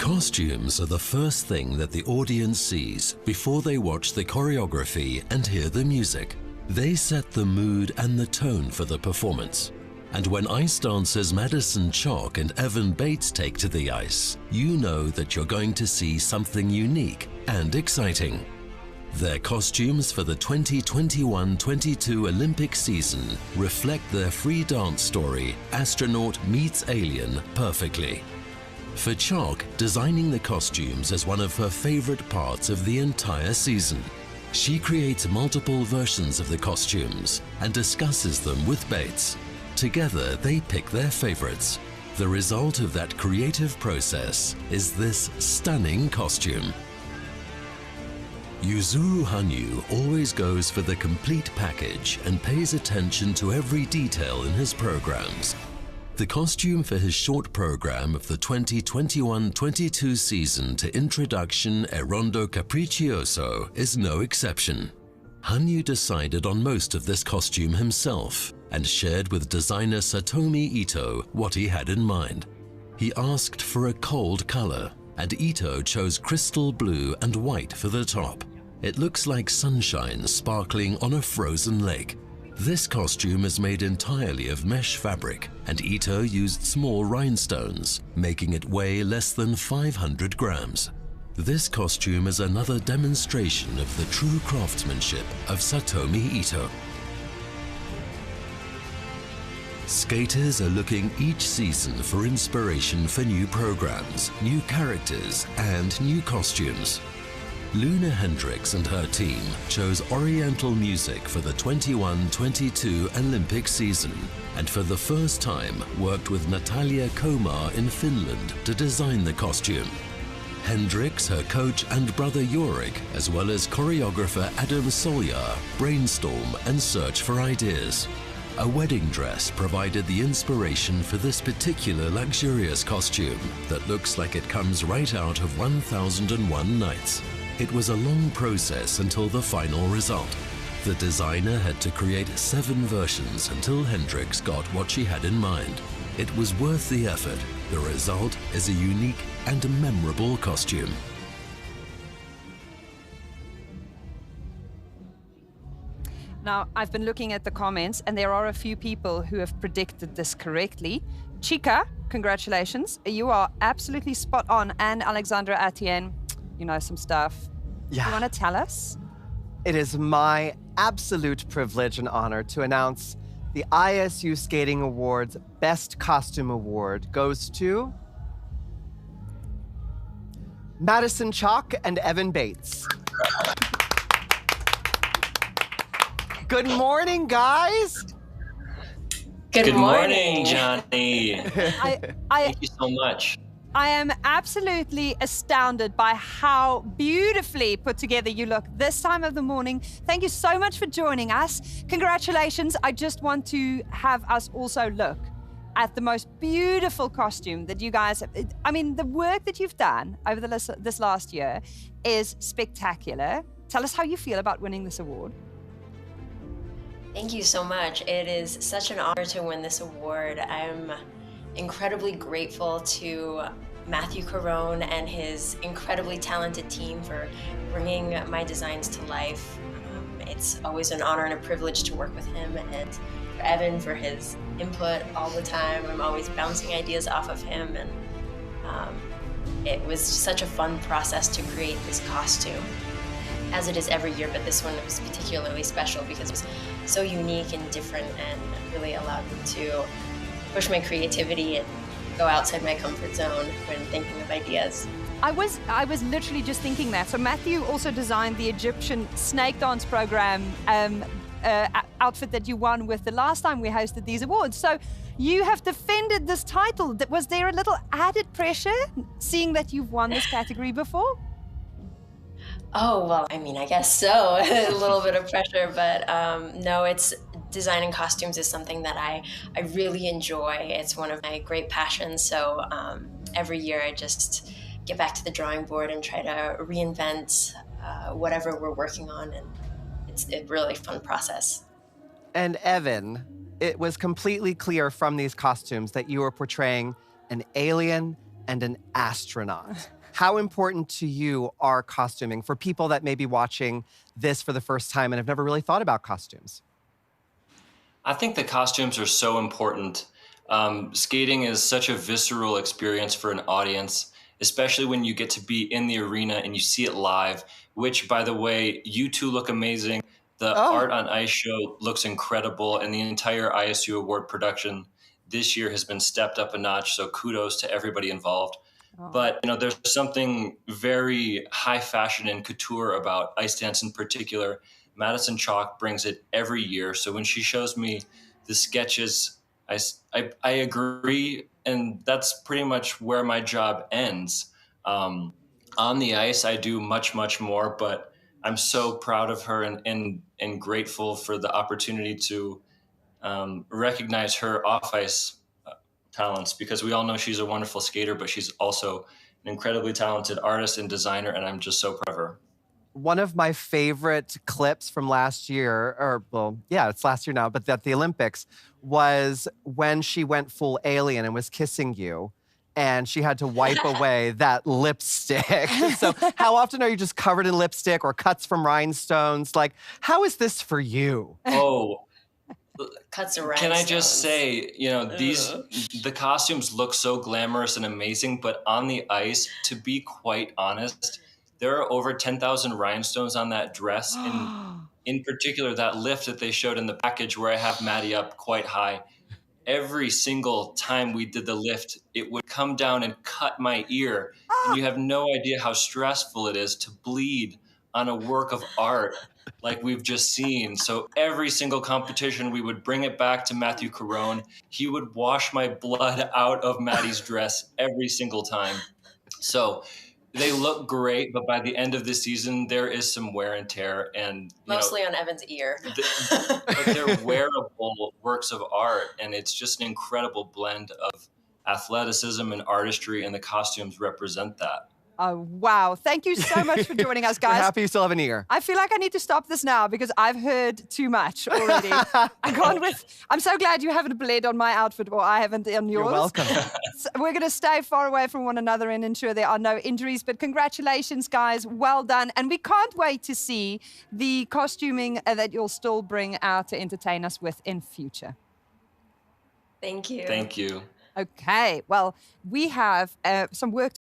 costumes are the first thing that the audience sees before they watch the choreography and hear the music. They set the mood and the tone for the performance. And when ice dancers Madison, Chock and Evan Bates take to the ice, you know that you're going to see something unique and exciting. Their costumes for the 2021-22 Olympic season reflect their free dance story, Astronaut Meets Alien, perfectly. For Chock, designing the costumes is one of her favorite parts of the entire season. She creates multiple versions of the costumes and discusses them with Bates. Together, they pick their favorites. The result of that creative process is this stunning costume. Yuzuru Hanyu always goes for the complete package and pays attention to every detail in his programs. The costume for his short program of the 2021-22 season to Introduction e Rondo Capriccioso is no exception. Hanyu decided on most of this costume himself and shared with designer Satomi Ito what he had in mind. He asked for a cold color, and Ito chose crystal blue and white for the top. It looks like sunshine sparkling on a frozen lake. This costume is made entirely of mesh fabric, and Ito used small rhinestones, making it weigh less than 500 grams. This costume is another demonstration of the true craftsmanship of Satomi Ito. Skaters are looking each season for inspiration for new programs, new characters, and new costumes. Luna Hendricks and her team chose Oriental music for the 21-22 Olympic season, and for the first time worked with Natalia Komar in Finland to design the costume. Hendricks, her coach and brother Jorik, as well as choreographer Adam Soljar, brainstorm and search for ideas. A wedding dress provided the inspiration for this particular luxurious costume that looks like it comes right out of 1001 Nights. It was a long process until the final result. The designer had to create 7 versions until Hendricks got what she had in mind. It was worth the effort. The result is a unique and memorable costume. Now, I've been looking at the comments, and there are a few people who have predicted this correctly. Chica, congratulations. You are absolutely spot on. And Alexandra Atienne, you know some stuff. Yeah. You want to tell us? It is my absolute privilege and honor to announce the ISU Skating Awards Best Costume Award goes to Madison, Chock and Evan Bates. Good morning, guys. Good morning, Johnny. Thank you so much. I am absolutely astounded by how beautifully put together you look this time of the morning. Thank you so much for joining us. Congratulations. I just want to have us also look at the most beautiful costume that you guys have. I mean, the work that you've done over this last year is spectacular. Tell us how you feel about winning this award. Thank you so much. It is such an honor to win this award. I'm incredibly grateful to Matthew Carone and his incredibly talented team for bringing my designs to life. It's always an honor and a privilege to work with him, and for Evan for his input all the time. I'm always bouncing ideas off of him, and it was such a fun process to create this costume, as it is every year, but this one was particularly special because it was so unique and different and really allowed me to push my creativity and go outside my comfort zone when thinking of ideas. I was literally just thinking that. So Matthew also designed the Egyptian snake dance program outfit that you won with the last time we hosted these awards. So you have defended this title. Was there a little added pressure seeing that you've won this category before? Oh, well, I mean, I guess so. A little bit of pressure, but no, designing costumes is something that I really enjoy. It's one of my great passions. So every year I just get back to the drawing board and try to reinvent whatever we're working on. And it's a really fun process. And Evan, it was completely clear from these costumes that you were portraying an alien and an astronaut. How important to you are costuming for people that may be watching this for the first time and have never really thought about costumes? I think the costumes are so important. Skating is such a visceral experience for an audience, especially when you get to be in the arena and you see it live, which, by the way, you two look amazing. The Oh, Art on Ice show looks incredible, and the entire ISU Award production this year has been stepped up a notch. So kudos to everybody involved. Oh. But there's something very high fashion and couture about ice dance in particular. Madison Chock brings it every year. So when she shows me the sketches, I agree, and that's pretty much where my job ends. On the ice, I do much, much more, but I'm so proud of her and grateful for the opportunity to recognize her off ice talents, because we all know she's a wonderful skater, but she's also an incredibly talented artist and designer, and I'm just so proud of her. one of my favorite clips from last year, or well, yeah, it's last year now, but at the Olympics, was when she went full alien and was kissing you, and she had to wipe away that lipstick. So, how often are you just covered in lipstick or cuts from rhinestones? Like, how is this for you? Oh, Cuts of can I just rhinestones. say, the costumes look so glamorous and amazing, but on the ice, to be quite honest, there are over 10,000 rhinestones on that dress. And in particular, that lift that they showed in the package where I have Maddie up quite high, every single time we did the lift, it would come down and cut my ear. And you have no idea how stressful it is to bleed on a work of art like we've just seen. So every single competition, we would bring it back to Matthew Carone. He would wash my blood out of Maddie's dress every single time. So they look great, but by the end of the season, there is some wear and tear, and Mostly on Evan's ear. but they're wearable works of art, and it's just an incredible blend of athleticism and artistry, and the costumes represent that. Oh, wow. Thank you so much for joining us, We're guys. happy you still have an ear. I feel like I need to stop this now because I've heard too much already. I'm so glad you haven't bled on my outfit or I haven't on yours. You're welcome. So we're going to stay far away from one another and ensure there are no injuries. But congratulations, guys. Well done. And we can't wait to see the costuming that you'll still bring out to entertain us with in future. Thank you. Thank you. Okay. Well, we have some work